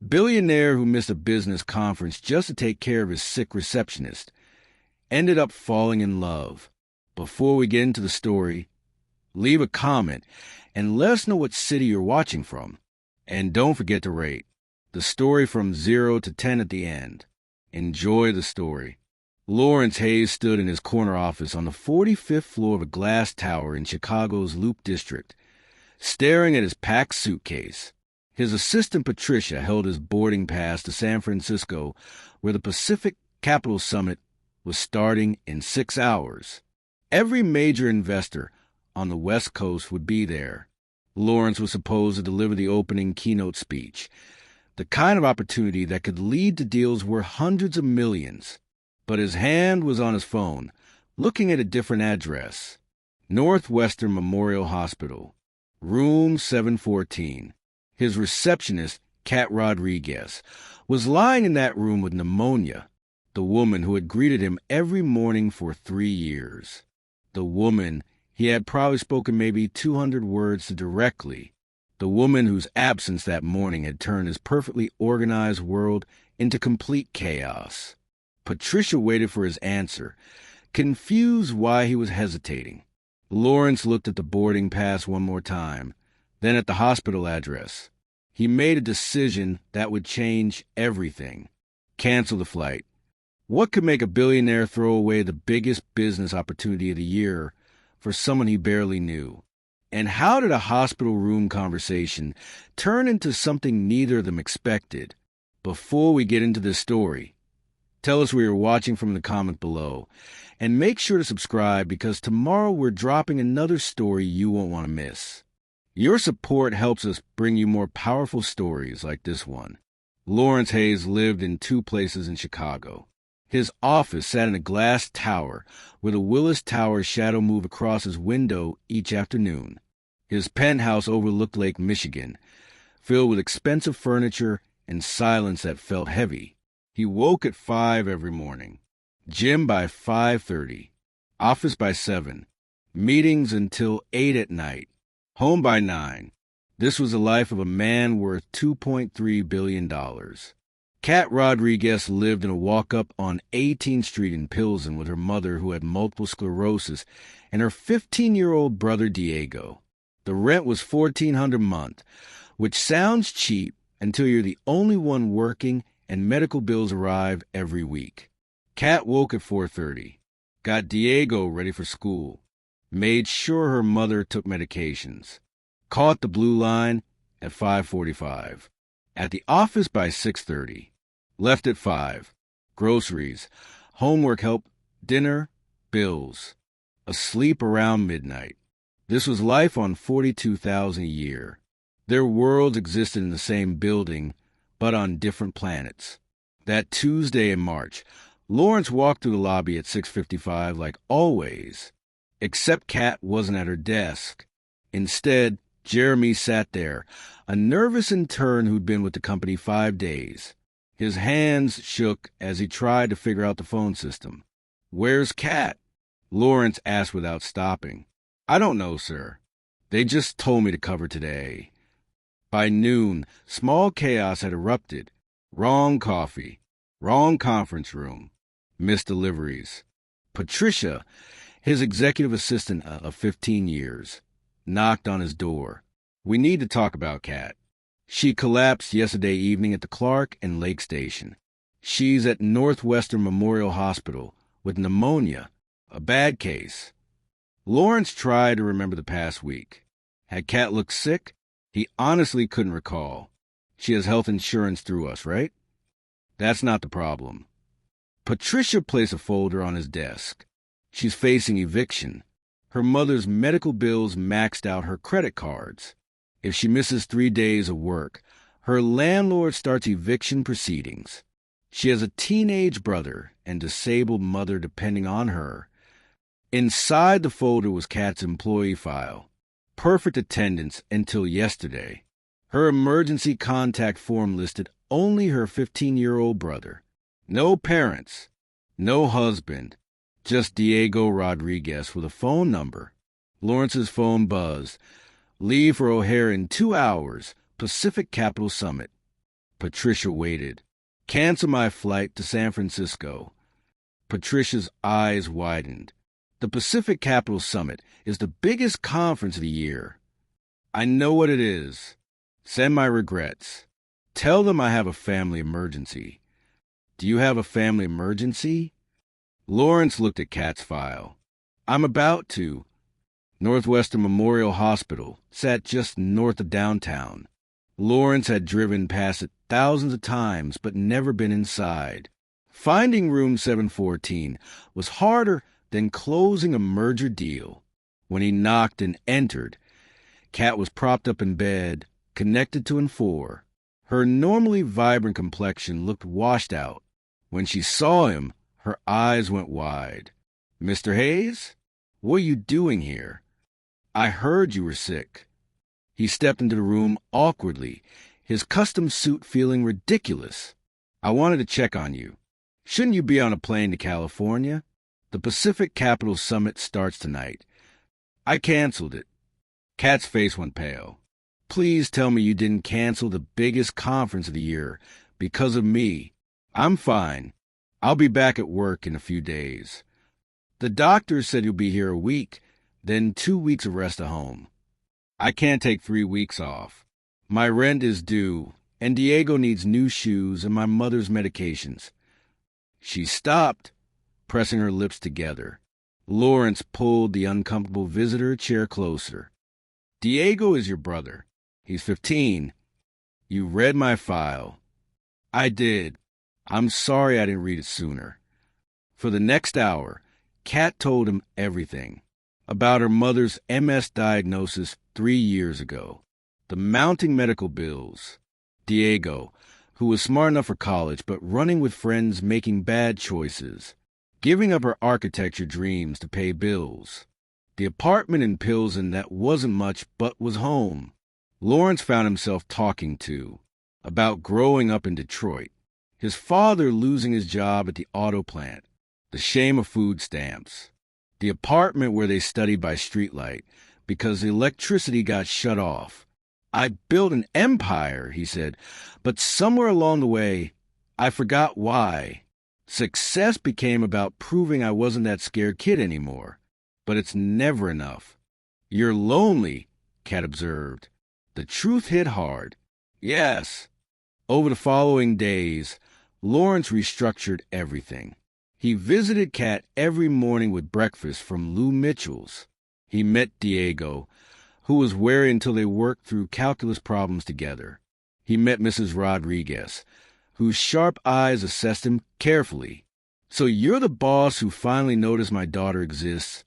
Billionaire who missed a business conference just to take care of his sick receptionist ended up falling in love. Before we get into the story, leave a comment and let us know what city you're watching from. And don't forget to rate the story from 0 to 10 at the end. Enjoy the story. Lawrence Hayes stood in his corner office on the 45th floor of a glass tower in Chicago's Loop District, staring at his packed suitcase. His assistant Patricia held his boarding pass to San Francisco, where the Pacific Capital Summit was starting in 6 hours. Every major investor on the West Coast would be there. Lawrence was supposed to deliver the opening keynote speech, the kind of opportunity that could lead to deals worth hundreds of millions. But his hand was on his phone, looking at a different address. Northwestern Memorial Hospital, room 714. His receptionist, Kat Rodriguez, was lying in that room with pneumonia, the woman who had greeted him every morning for 3 years. The woman he had probably spoken maybe 200 words to directly. The woman whose absence that morning had turned his perfectly organized world into complete chaos. Patricia waited for his answer, confused why he was hesitating. Lawrence looked at the boarding pass one more time, then at the hospital address. He made a decision that would change everything. Cancel the flight. What could make a billionaire throw away the biggest business opportunity of the year for someone he barely knew? And how did a hospital room conversation turn into something neither of them expected? Before we get into this story, tell us where you're watching from in the comment below. And make sure to subscribe because tomorrow we're dropping another story you won't want to miss. Your support helps us bring you more powerful stories like this one. Lawrence Hayes lived in 2 places in Chicago. His office sat in a glass tower where the Willis Tower shadow moved across his window each afternoon. His penthouse overlooked Lake Michigan, filled with expensive furniture and silence that felt heavy. He woke at 5 every morning, gym by 5:30, office by 7, meetings until 8 at night, home by 9. This was the life of a man worth $2.3 billion. Kat Rodriguez lived in a walk-up on 18th Street in Pilsen with her mother who had multiple sclerosis and her 15-year-old brother Diego. The rent was $1,400 a month, which sounds cheap until you're the only one working and medical bills arrive every week. Kat woke at 4:30, got Diego ready for school, made sure her mother took medications, caught the blue line at 5:45, at the office by 6:30, left at 5, groceries, homework help, dinner, bills, asleep around midnight. This was life on $42,000 a year. Their worlds existed in the same building, but on different planets. That Tuesday in March, Lawrence walked through the lobby at 6:55 like always, except Kat wasn't at her desk. Instead, Jeremy sat there, a nervous intern who'd been with the company 5 days. His hands shook as he tried to figure out the phone system. "Where's Kat?" Lawrence asked without stopping. "I don't know, sir. They just told me to cover today." By noon, small chaos had erupted. Wrong coffee, wrong conference room, missed deliveries. Patricia, his executive assistant of 15 years, knocked on his door. "We need to talk about Kat. She collapsed yesterday evening at the Clark and Lake Station. She's at Northwestern Memorial Hospital with pneumonia, a bad case." Lawrence tried to remember the past week. Had Kat looked sick? He honestly couldn't recall. She has health insurance through us, right? That's not the problem. Patricia placed a folder on his desk. She's facing eviction. Her mother's medical bills maxed out her credit cards. If she misses 3 days of work, her landlord starts eviction proceedings. She has a teenage brother and disabled mother depending on her. Inside the folder was Kat's employee file. Perfect attendance until yesterday. Her emergency contact form listed only her 15-year-old brother. No parents, no husband, just Diego Rodriguez with a phone number. Lawrence's phone buzzed. "Leave for O'Hare in 2 hours, Pacific Capital Summit." Patricia waited. Cancel my flight to San Francisco. Patricia's eyes widened. The Pacific Capital Summit is the biggest conference of the year. I know what it is. Send my regrets. Tell them I have a family emergency. Do you have a family emergency? Lawrence looked at Kat's file. I'm about to. Northwestern Memorial Hospital sat just north of downtown. Lawrence had driven past it thousands of times but never been inside. Finding room 714 was harder than closing a merger deal. When he knocked and entered, Kat was propped up in bed, connected to N4. Her normally vibrant complexion looked washed out. When she saw him, her eyes went wide. Mr. Hayes? What are you doing here? I heard you were sick. He stepped into the room awkwardly, his custom suit feeling ridiculous. I wanted to check on you. Shouldn't you be on a plane to California? The Pacific Capital Summit starts tonight. I canceled it. Kat's face went pale. Please tell me you didn't cancel the biggest conference of the year because of me. I'm fine. I'll be back at work in a few days. The doctor said you'll be here a week, then 2 weeks of rest at home. I can't take 3 weeks off. My rent is due, and Diego needs new shoes and my mother's medications. She stopped, pressing her lips together. Lawrence pulled the uncomfortable visitor chair closer. Diego is your brother. He's 15. You read my file. I did. I'm sorry I didn't read it sooner. For the next hour, Kat told him everything about her mother's MS diagnosis 3 years ago, the mounting medical bills, Diego, who was smart enough for college but running with friends making bad choices, giving up her architecture dreams to pay bills, the apartment in Pilsen that wasn't much but was home. Lawrence found himself talking to about growing up in Detroit, his father losing his job at the auto plant, the shame of food stamps, the apartment where they studied by streetlight because the electricity got shut off. I built an empire, he said, but somewhere along the way, I forgot why. Success became about proving I wasn't that scared kid anymore. But it's never enough. You're lonely, Kat observed. The truth hit hard. Yes. Over the following days, Lawrence restructured everything. He visited Kat every morning with breakfast from Lou Mitchell's. He met Diego, who was wary until they worked through calculus problems together. He met Mrs. Rodriguez, whose sharp eyes assessed him carefully. So you're the boss who finally noticed my daughter exists,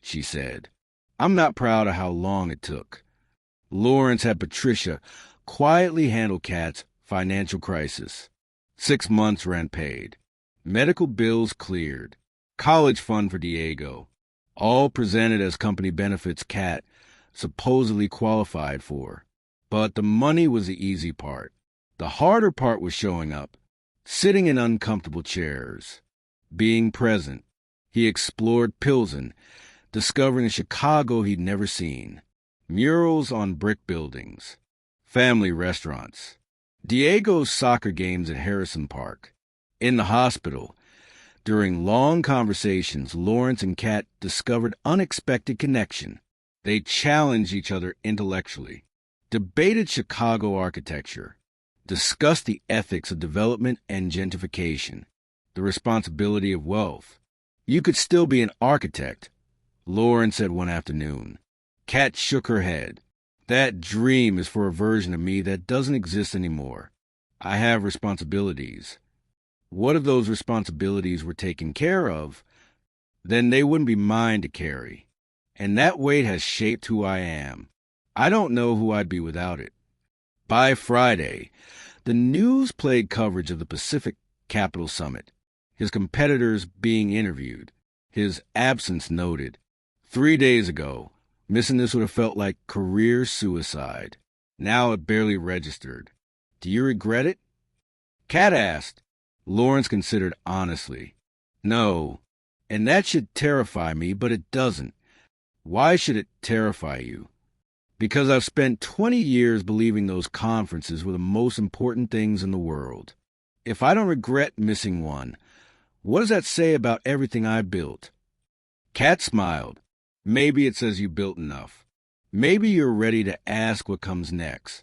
she said. I'm not proud of how long it took. Lawrence had Patricia quietly handle Kat's financial crisis. 6 months rent paid. Medical bills cleared. College fund for Diego. All presented as company benefits Kat supposedly qualified for. But the money was the easy part. The harder part was showing up, sitting in uncomfortable chairs, being present. He explored Pilsen, discovering a Chicago he'd never seen. Murals on brick buildings. Family restaurants. Diego's soccer games at Harrison Park. In the hospital, during long conversations, Lawrence and Kat discovered unexpected connection. They challenged each other intellectually, debated Chicago architecture, discussed the ethics of development and gentrification, the responsibility of wealth. You could still be an architect, Lawrence said one afternoon. Kat shook her head. That dream is for a version of me that doesn't exist anymore. I have responsibilities. What if those responsibilities were taken care of? Then they wouldn't be mine to carry. And that weight has shaped who I am. I don't know who I'd be without it. By Friday, the news played coverage of the Pacific Capital Summit, his competitors being interviewed, his absence noted. 3 days ago, missing this would have felt like career suicide. Now it barely registered. Do you regret it? Kat asked. Lawrence considered honestly. No, and that should terrify me, but it doesn't. Why should it terrify you? Because I've spent 20 years believing those conferences were the most important things in the world. If I don't regret missing one, what does that say about everything I built? Kat smiled. Maybe it says you built enough. Maybe you're ready to ask what comes next.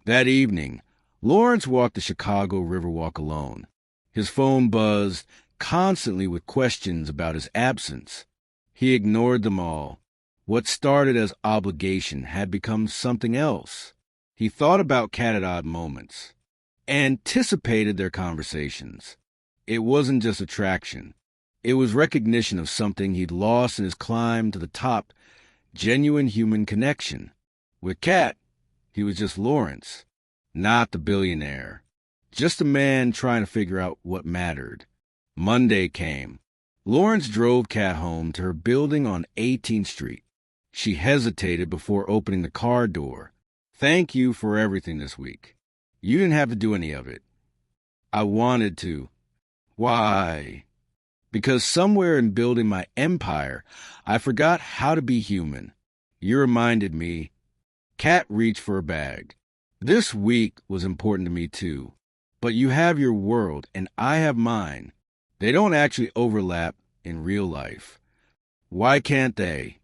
That evening, Lawrence walked the Chicago Riverwalk alone. His phone buzzed, constantly with questions about his absence. He ignored them all. What started as obligation had become something else. He thought about Kat at odd moments, anticipated their conversations. It wasn't just attraction. It was recognition of something he'd lost in his climb to the top, genuine human connection. With Kat, he was just Lawrence, not the billionaire. Just a man trying to figure out what mattered. Monday came. Lawrence drove Kat home to her building on 18th Street. She hesitated before opening the car door. Thank you for everything this week. You didn't have to do any of it. I wanted to. Why? Because somewhere in building my empire, I forgot how to be human. You reminded me. Kat reached for a bag. This week was important to me too. But you have your world, and I have mine. They don't actually overlap in real life. Why can't they?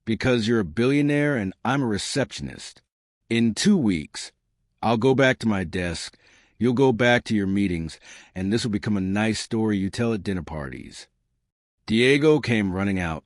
Because you're a billionaire and I'm a receptionist. In 2 weeks, I'll go back to my desk, you'll go back to your meetings, and this will become a nice story you tell at dinner parties. Diego came running out,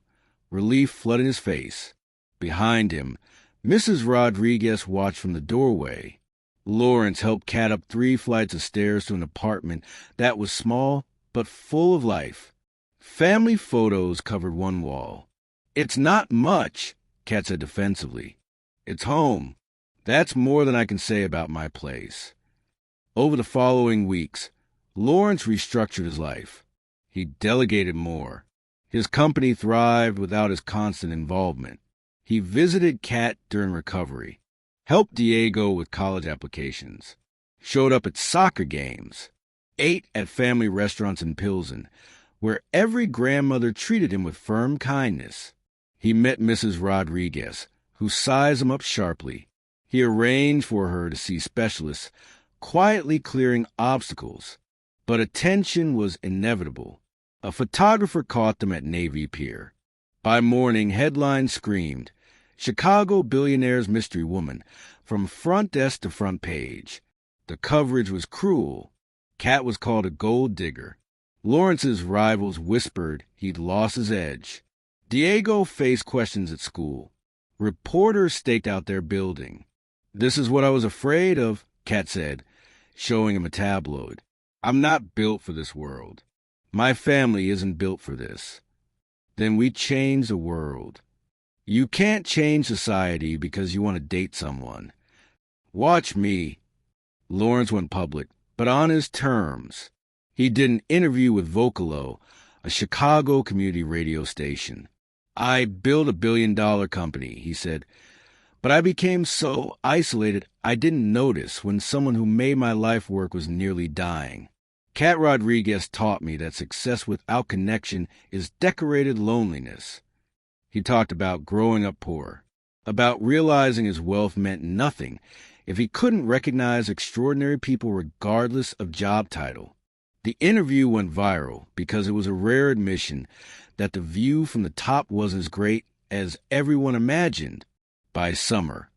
relief flooding his face. Behind him, Mrs. Rodriguez watched from the doorway. Lawrence helped Kat up 3 flights of stairs to an apartment that was small but full of life. Family photos covered one wall. It's not much, Kat said defensively. It's home. That's more than I can say about my place. Over the following weeks, Lawrence restructured his life. He delegated more. His company thrived without his constant involvement. He visited Kat during recovery, helped Diego with college applications, showed up at soccer games, ate at family restaurants in Pilsen, where every grandmother treated him with firm kindness. He met Mrs. Rodriguez, who sized him up sharply. He arranged for her to see specialists, quietly clearing obstacles. But attention was inevitable. A photographer caught them at Navy Pier. By morning, headlines screamed, "Chicago Billionaire's Mystery Woman," from front desk to front page. The coverage was cruel. Kat was called a gold digger. Lawrence's rivals whispered he'd lost his edge. Diego faced questions at school. Reporters staked out their building. "This is what I was afraid of," Kat said, showing him a tabloid. "I'm not built for this world. My family isn't built for this." Then we changed the world. You can't change society because you want to date someone. Watch me. Lawrence went public, but on his terms. He did an interview with Vocalo, a Chicago community radio station. "I built a billion-dollar company," he said, "but I became so isolated I didn't notice when someone who made my life work was nearly dying. Kat Rodriguez taught me that success without connection is decorated loneliness." He talked about growing up poor, about realizing his wealth meant nothing if he couldn't recognize extraordinary people regardless of job title. The interview went viral because it was a rare admission that the view from the top wasn't as great as everyone imagined. By summer,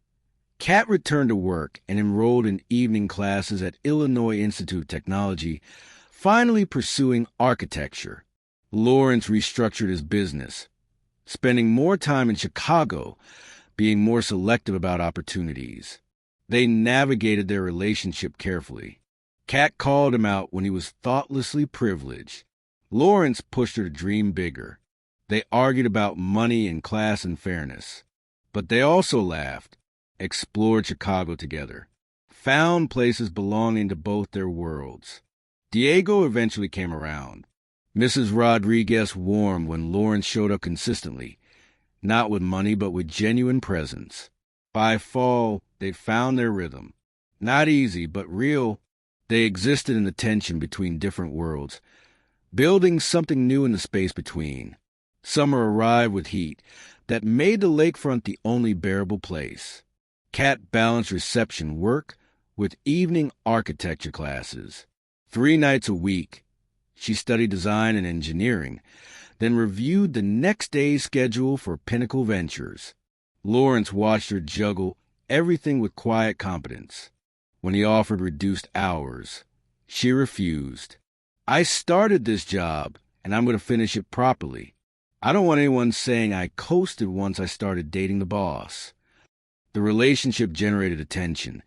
Kat returned to work and enrolled in evening classes at Illinois Institute of Technology, finally pursuing architecture. Lawrence restructured his business, spending more time in Chicago, being more selective about opportunities. They navigated their relationship carefully. Kat called him out when he was thoughtlessly privileged. Lawrence pushed her to dream bigger. They argued about money and class and fairness. But they also laughed, explored Chicago together, found places belonging to both their worlds. Diego eventually came around. Mrs. Rodriguez warmed when Lawrence showed up consistently, not with money but with genuine presence. By fall, they found their rhythm. Not easy, but real. They existed in the tension between different worlds, building something new in the space between. Summer arrived with heat, that made the lakefront the only bearable place. Kat balanced reception work with evening architecture classes. 3 nights a week, she studied design and engineering, then reviewed the next day's schedule for Pinnacle Ventures. Lawrence watched her juggle everything with quiet competence. When he offered reduced hours, she refused. "I started this job, and I'm going to finish it properly. I don't want anyone saying I coasted once I started dating the boss." The relationship generated attention,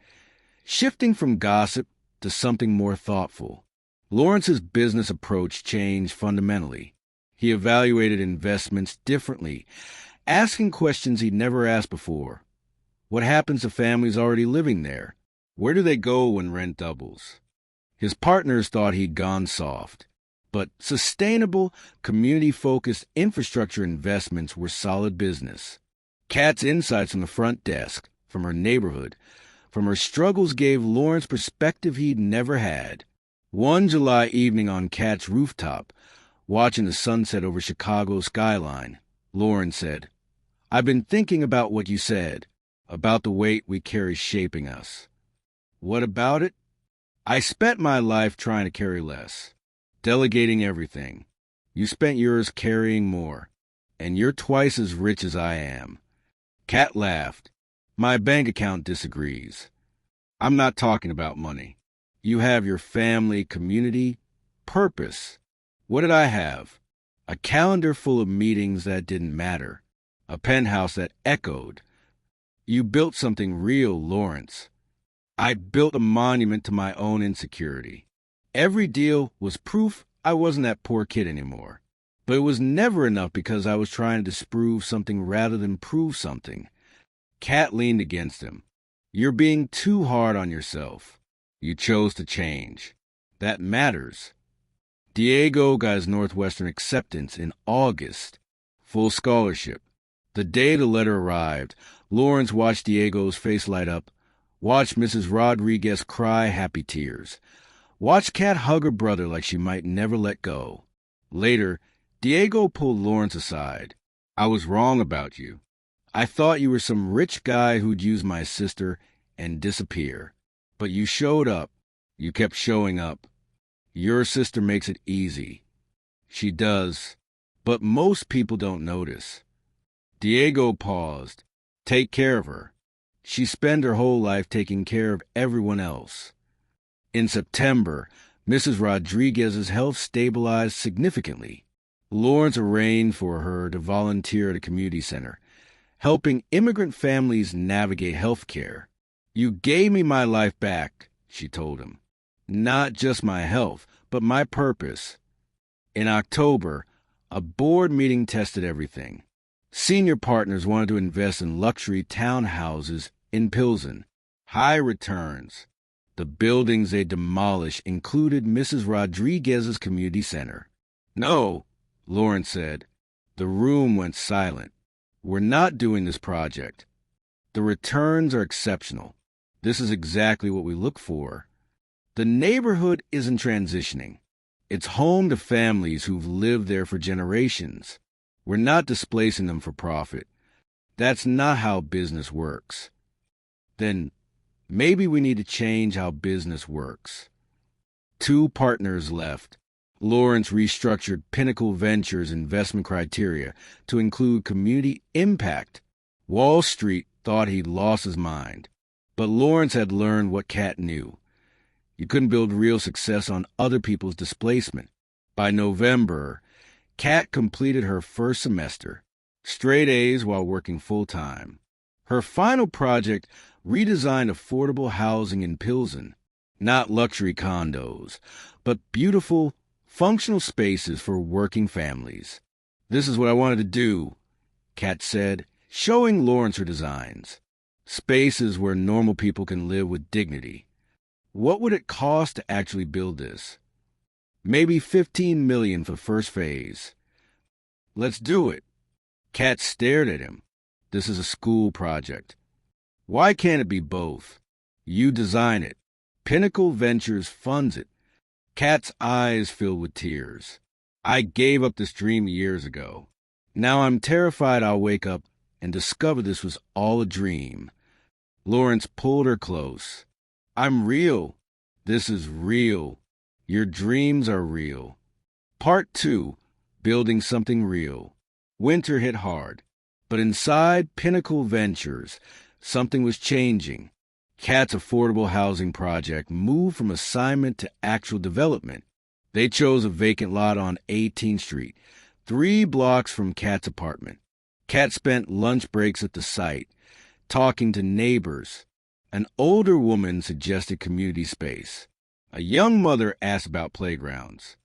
shifting from gossip to something more thoughtful. Lawrence's business approach changed fundamentally. He evaluated investments differently, asking questions he'd never asked before. What happens to families already living there? Where do they go when rent doubles? His partners thought he'd gone soft, but sustainable, community-focused infrastructure investments were solid business. Kat's insights from the front desk, from her neighborhood, from her struggles gave Lawrence perspective he'd never had. One July evening on Kat's rooftop, watching the sunset over Chicago's skyline, Lawrence said, "I've been thinking about what you said, about the weight we carry shaping us." "What about it?" "I spent my life trying to carry less, delegating everything. You spent yours carrying more, and you're twice as rich as I am." Kat laughed. "My bank account disagrees. I'm not talking about money. You have your family, community, purpose. What did I have? A calendar full of meetings that didn't matter. A penthouse that echoed. You built something real, Lawrence. I built a monument to my own insecurity. Every deal was proof I wasn't that poor kid anymore. But it was never enough because I was trying to disprove something rather than prove something." Kat leaned against him. "You're being too hard on yourself. You chose to change. That matters." Diego got his Northwestern acceptance in August. Full scholarship. The day the letter arrived, Lawrence watched Diego's face light up, watched Mrs. Rodriguez cry happy tears, watched Kat hug her brother like she might never let go. Later, Diego pulled Lawrence aside. "I was wrong about you. I thought you were some rich guy who'd use my sister and disappear. But you showed up. You kept showing up. Your sister makes it easy." "She does, but most people don't notice." Diego paused. "Take care of her. She spent her whole life taking care of everyone else." In September, Mrs. Rodriguez's health stabilized significantly. Lawrence arranged for her to volunteer at a community center, helping immigrant families navigate health care. "You gave me my life back," she told him. "Not just my health, but my purpose." In October, a board meeting tested everything. Senior partners wanted to invest in luxury townhouses in Pilsen. High returns. The buildings they demolished included Mrs. Rodriguez's community center. "No," Lawrence said. The room went silent. "We're not doing this project. The returns are exceptional. This is exactly what we look for. The neighborhood isn't transitioning. It's home to families who've lived there for generations. We're not displacing them for profit. That's not how business works." "Then maybe we need to change how business works." 2 partners left. Lawrence restructured Pinnacle Ventures' investment criteria to include community impact. Wall Street thought he'd lost his mind. But Lawrence had learned what Kat knew. You couldn't build real success on other people's displacement. By November, Kat completed her first semester, straight A's while working full-time. Her final project redesigned affordable housing in Pilsen, not luxury condos, but beautiful, functional spaces for working families. "This is what I wanted to do," Kat said, showing Lawrence her designs. Spaces where normal people can live with dignity. What would it cost to actually build this? "Maybe $15 million for the first phase." "Let's do it." Kat stared at him. "This is a school project." "Why can't it be both? You design it. Pinnacle Ventures funds it." Kat's eyes filled with tears. "I gave up this dream years ago. Now I'm terrified I'll wake up and discovered this was all a dream. Lawrence pulled her close. I'm real. This is real. Your dreams are real. Part 2, Building Something Real. Winter hit hard, but inside Pinnacle Ventures, something was changing. Kat's affordable housing project moved from assignment to actual development. They chose a vacant lot on 18th Street, 3 blocks from Kat's apartment. Kat spent lunch breaks at the site, talking to neighbors. An older woman suggested community space. A young mother asked about playgrounds.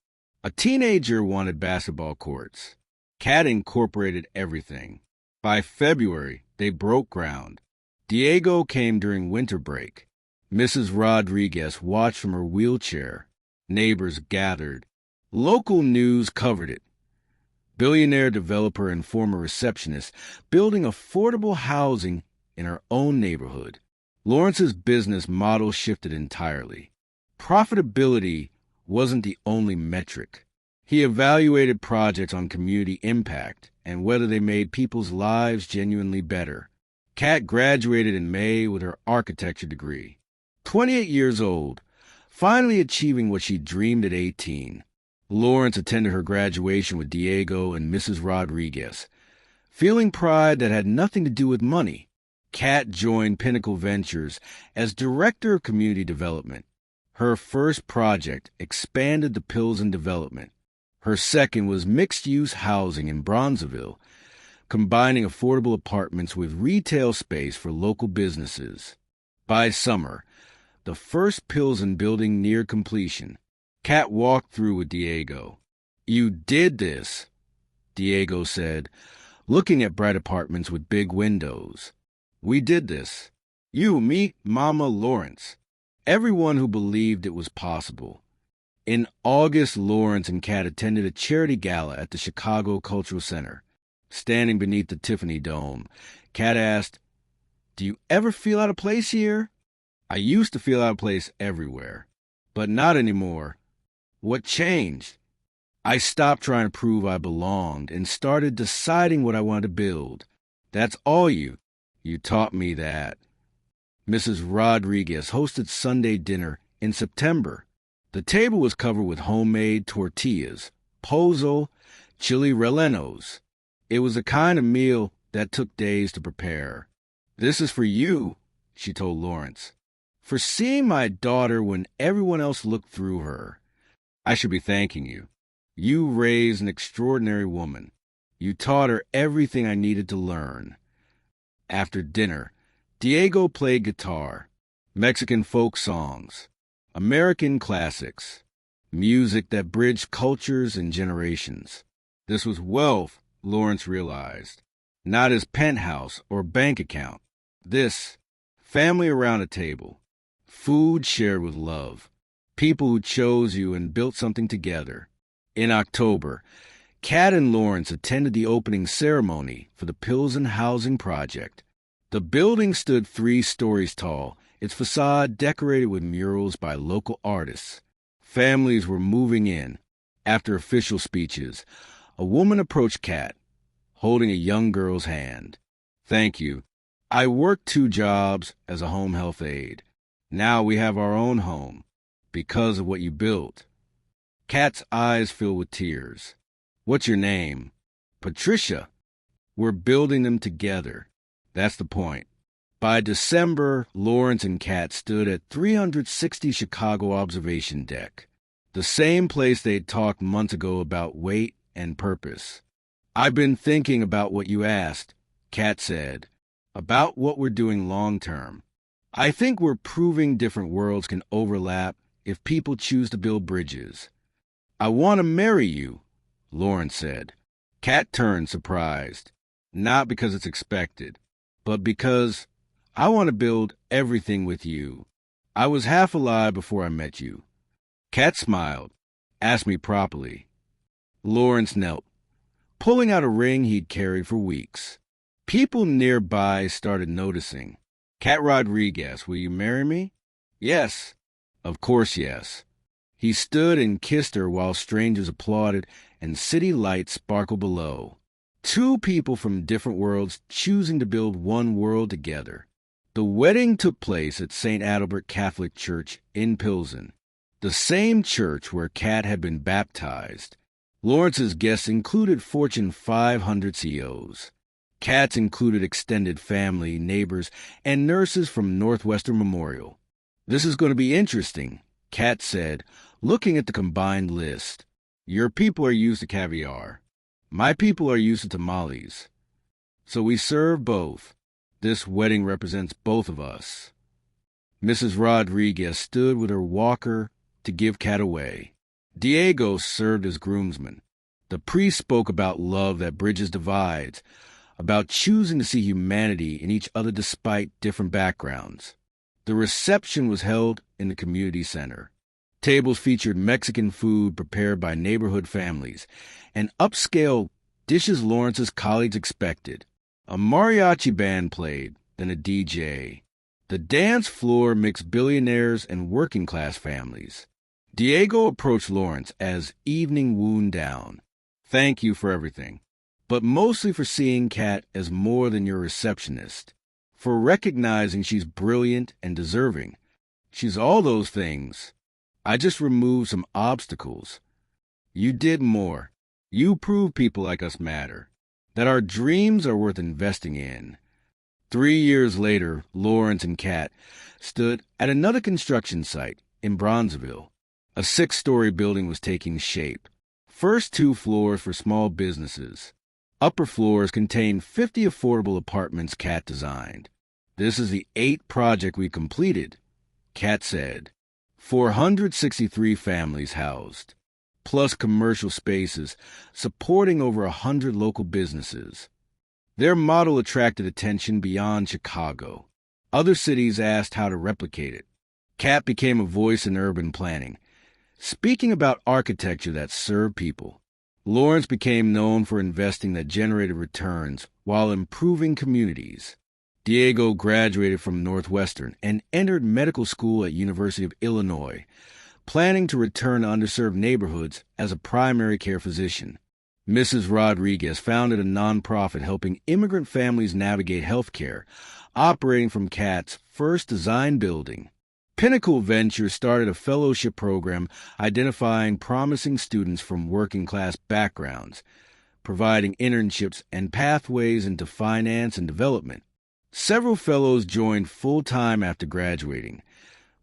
A teenager wanted basketball courts. Kat incorporated everything. By February, they broke ground. Diego came during winter break. Mrs. Rodriguez watched from her wheelchair. Neighbors gathered. Local news covered it. Billionaire developer and former receptionist building affordable housing in her own neighborhood. Lawrence's business model shifted entirely. Profitability wasn't the only metric. He evaluated projects on community impact and whether they made people's lives genuinely better. Kat graduated in May with her architecture degree. 28 years old, finally achieving what she dreamed at 18. Lawrence attended her graduation with Diego and Mrs. Rodriguez. Feeling pride that had nothing to do with money, Kat joined Pinnacle Ventures as Director of Community Development. Her first project expanded the Pilsen development. Her second was mixed-use housing in Bronzeville, combining affordable apartments with retail space for local businesses. By summer, the first Pilsen building neared completion. Kat walked through with Diego. You did this, Diego said, looking at bright apartments with big windows. We did this. You, me, Mama, Lawrence. Everyone who believed it was possible. In August, Lawrence and Kat attended a charity gala at the Chicago Cultural Center. Standing beneath the Tiffany Dome, Kat asked, Do you ever feel out of place here? I used to feel out of place everywhere, but not anymore. What changed? I stopped trying to prove I belonged and started deciding what I wanted to build. That's all you. You taught me that. Mrs. Rodriguez hosted Sunday dinner in September. The table was covered with homemade tortillas, pozole, chili rellenos. It was a kind of meal that took days to prepare. This is for you, she told Lawrence, for seeing my daughter when everyone else looked through her. I should be thanking you. You raised an extraordinary woman. You taught her everything I needed to learn. After dinner, Diego played guitar, Mexican folk songs, American classics, music that bridged cultures and generations. This was wealth, Lawrence realized, not his penthouse or bank account. This, family around a table, food shared with love, people who chose you and built something together. In October, Kat and Lawrence attended the opening ceremony for the Pilsen Housing Project. The building stood 3 stories tall, its facade decorated with murals by local artists. Families were moving in. After official speeches, a woman approached Kat, holding a young girl's hand. Thank you. I worked 2 jobs as a home health aide. Now we have our own home, because of what you built. Kat's eyes filled with tears. What's your name? Patricia. We're building them together. That's the point. By December, Lawrence and Kat stood at 360 Chicago Observation Deck, the same place they'd talked months ago about weight and purpose. I've been thinking about what you asked, Kat said, about what we're doing long term. I think we're proving different worlds can overlap if people choose to build bridges. I want to marry you, Lawrence said. Kat turned surprised, not because it's expected, but because I want to build everything with you. I was half alive before I met you. Kat smiled, asked me properly. Lawrence knelt, pulling out a ring he'd carried for weeks. People nearby started noticing. Kat Rodriguez, will you marry me? Yes. Of course, yes. He stood and kissed her while strangers applauded and city lights sparkled below. Two people from different worlds choosing to build one world together. The wedding took place at St. Adalbert Catholic Church in Pilsen, the same church where Kat had been baptized. Lawrence's guests included Fortune 500 CEOs. Kat's included extended family, neighbors, and nurses from Northwestern Memorial. "This is going to be interesting," Kat said, looking at the combined list. "Your people are used to caviar. My people are used to tamales. So we serve both. This wedding represents both of us." Mrs. Rodriguez stood with her walker to give Kat away. Diego served as groomsman. The priest spoke about love that bridges divides, about choosing to see humanity in each other despite different backgrounds. The reception was held in the community center. Tables featured Mexican food prepared by neighborhood families and upscale dishes Lawrence's colleagues expected. A mariachi band played, then a DJ. The dance floor mixed billionaires and working-class families. Diego approached Lawrence as evening wound down. "Thank you for everything, but mostly for seeing Kat as more than your receptionist, for recognizing she's brilliant and deserving. She's all those things. I just removed some obstacles. You did more. You proved people like us matter, that our dreams are worth investing in." 3 years later, Lawrence and Kat stood at another construction site in Bronzeville. A 6-story building was taking shape. First 2 floors for small businesses. Upper floors contained 50 affordable apartments Kat designed. "This is the 8th project we completed," Kat said. 463 families housed, plus commercial spaces supporting over 100 local businesses. Their model attracted attention beyond Chicago. Other cities asked how to replicate it. Kat became a voice in urban planning, speaking about architecture that served people. Lawrence became known for investing that generated returns while improving communities. Diego graduated from Northwestern and entered medical school at University of Illinois, planning to return to underserved neighborhoods as a primary care physician. Mrs. Rodriguez founded a nonprofit helping immigrant families navigate health care, operating from Kat's first design building. Pinnacle Ventures started a fellowship program identifying promising students from working-class backgrounds, providing internships and pathways into finance and development. Several fellows joined full-time after graduating,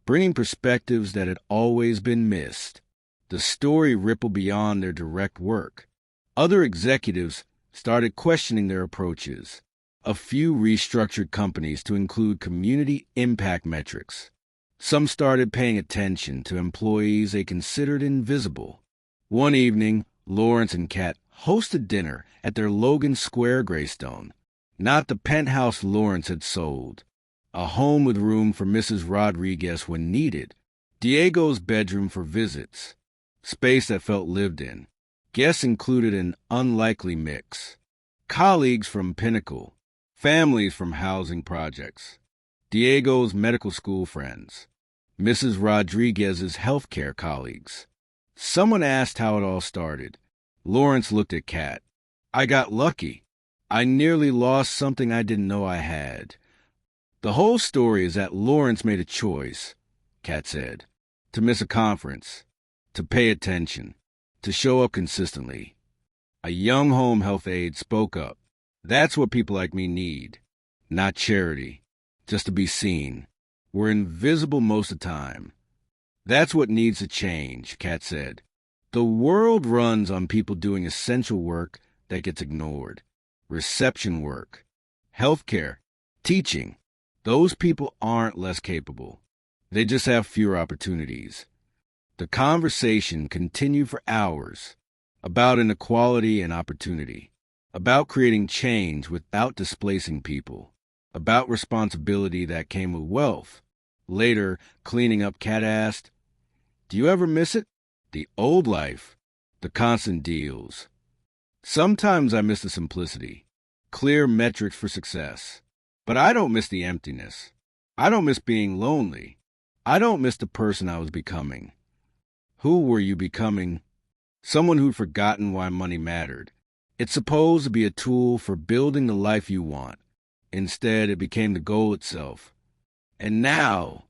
bringing perspectives that had always been missed. The story rippled beyond their direct work. Other executives started questioning their approaches. A few restructured companies to include community impact metrics. Some started paying attention to employees they considered invisible. One evening, Lawrence and Kat hosted dinner at their Logan Square Greystone. Not the penthouse Lawrence had sold. A home with room for Mrs. Rodriguez when needed. Diego's bedroom for visits. Space that felt lived in. Guests included an unlikely mix. Colleagues from Pinnacle. Families from housing projects. Diego's medical school friends. Mrs. Rodriguez's healthcare colleagues. Someone asked how it all started. Lawrence looked at Kat. "I got lucky. I nearly lost something I didn't know I had." "The whole story is that Lawrence made a choice," Kat said, "to miss a conference, to pay attention, to show up consistently. A young home health aide spoke up. That's what people like me need. Not charity, just to be seen. We're invisible most of the time. That's what needs to change," Kat said. "The world runs on people doing essential work that gets ignored. Reception work, healthcare, teaching. Those people aren't less capable. They just have fewer opportunities." The conversation continued for hours about inequality and opportunity, about creating change without displacing people, about responsibility that came with wealth. Later, cleaning up, Kat asked, "Do you ever miss it? The old life, the constant deals." "Sometimes I miss the simplicity, clear metrics for success. But I don't miss the emptiness. I don't miss being lonely. I don't miss the person I was becoming." "Who were you becoming?" "Someone who'd forgotten why money mattered. It's supposed to be a tool for building the life you want. Instead, it became the goal itself. And now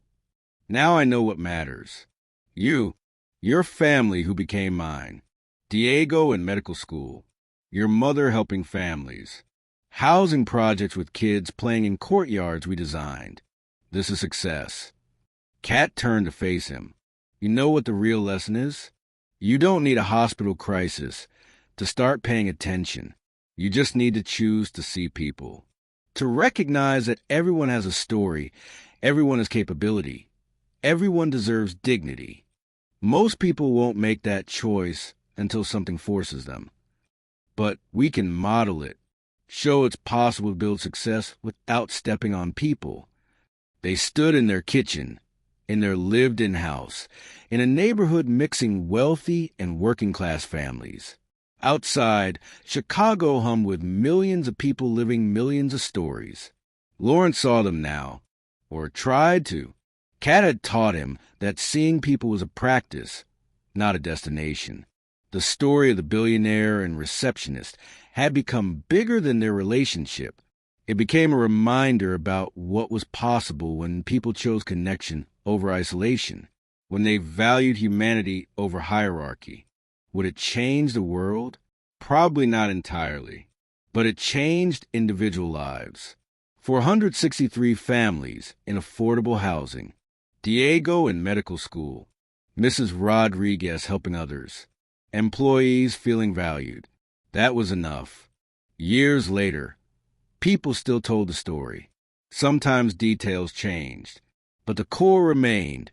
I know what matters. Your family who became mine. Diego in medical school. Your mother helping families. Housing projects with kids playing in courtyards we designed. This is success. Kat turned to face him. You know what the real lesson is? You don't need a hospital crisis to start paying attention. You just need to choose to see people. To recognize that everyone has a story, everyone has capability, everyone deserves dignity. Most people won't make that choice until something forces them. But we can model it, show it's possible to build success without stepping on people. They stood in their kitchen, in their lived-in house, in a neighborhood mixing wealthy and working-class families. Outside, Chicago hummed with millions of people living millions of stories. Lawrence saw them now, or tried to. Kat had taught him that seeing people was a practice, not a destination. The story of the billionaire and receptionist had become bigger than their relationship. It became a reminder about what was possible when people chose connection over isolation, when they valued humanity over hierarchy. Would it change the world? Probably not entirely, but it changed individual lives. For 163 families in affordable housing, Diego in medical school, Mrs. Rodriguez helping others, employees feeling valued. That was enough. Years later, people still told the story. Sometimes details changed, but the core remained.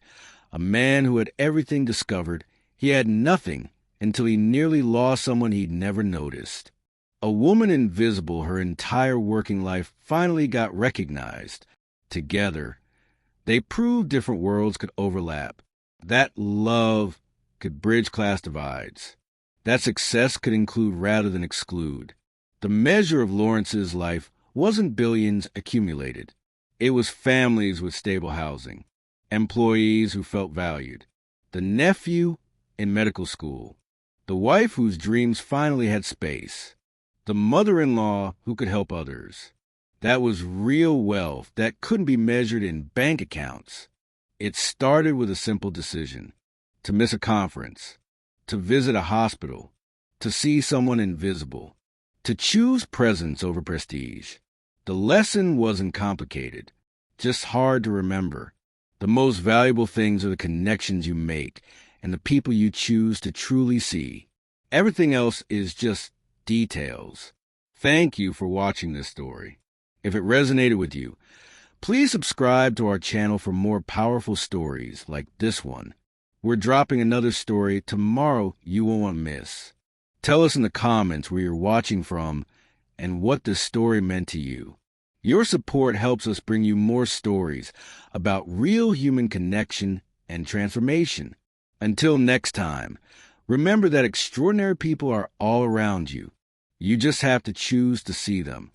A man who had everything discovered, he had nothing until he nearly lost someone he'd never noticed. A woman invisible her entire working life finally got recognized. Together, they proved different worlds could overlap, that love could bridge class divides, that success could include rather than exclude. The measure of Lawrence's life wasn't billions accumulated. It was families with stable housing, employees who felt valued, the nephew in medical school, the wife whose dreams finally had space, the mother-in-law who could help others. That was real wealth that couldn't be measured in bank accounts. It started with a simple decision: to miss a conference, to visit a hospital, to see someone invisible, to choose presence over prestige. The lesson wasn't complicated, just hard to remember. The most valuable things are the connections you make and the people you choose to truly see. Everything else is just details. Thank you for watching this story. If it resonated with you, please subscribe to our channel for more powerful stories like this one. We're dropping another story tomorrow you won't want to miss. Tell us in the comments where you're watching from and what this story meant to you. Your support helps us bring you more stories about real human connection and transformation. Until next time, remember that extraordinary people are all around you. You just have to choose to see them.